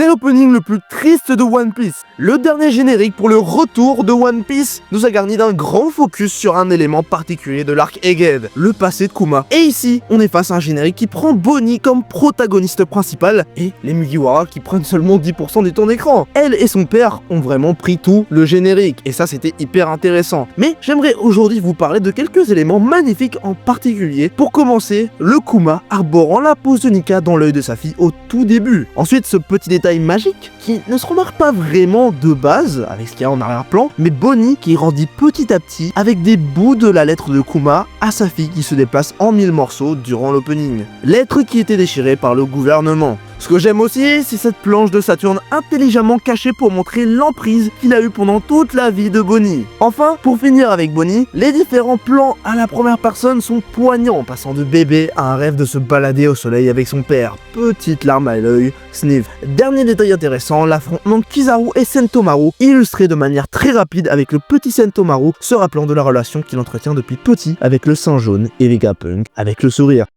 C'est l'opening le plus triste de One Piece. Le dernier générique pour le retour de One Piece nous a garni d'un grand focus sur un élément particulier de l'arc Egghead, le passé de Kuma. Et ici, on est face à un générique qui prend Bonnie comme protagoniste principal et les Mugiwara qui prennent seulement 10% du temps d'écran. Elle et son père ont vraiment pris tout le générique et ça c'était hyper intéressant. Mais j'aimerais aujourd'hui vous parler de quelques éléments magnifiques en particulier. Pour commencer, le Kuma arborant la pose de Nika dans l'œil de sa fille au tout début. Ensuite, ce petit détail magique qui ne se remarque pas vraiment de base avec ce qu'il y a en arrière-plan, mais Bonnie qui grandit petit à petit avec des bouts de la lettre de Kuma à sa fille qui se déplace en 1000 morceaux durant l'opening. Lettre qui était déchirée par le gouvernement. Ce que j'aime aussi, c'est cette planche de Saturne intelligemment cachée pour montrer l'emprise qu'il a eu pendant toute la vie de Bonnie. Enfin, pour finir avec Bonnie, les différents plans à la première personne sont poignants, passant de bébé à un rêve de se balader au soleil avec son père. Petite larme à l'œil, sniff. Dernier détail intéressant, l'affrontement de Kizaru et Sentomaru, illustré de manière très rapide avec le petit Sentomaru se rappelant de la relation qu'il entretient depuis petit avec le sang jaune et Vegapunk avec le sourire.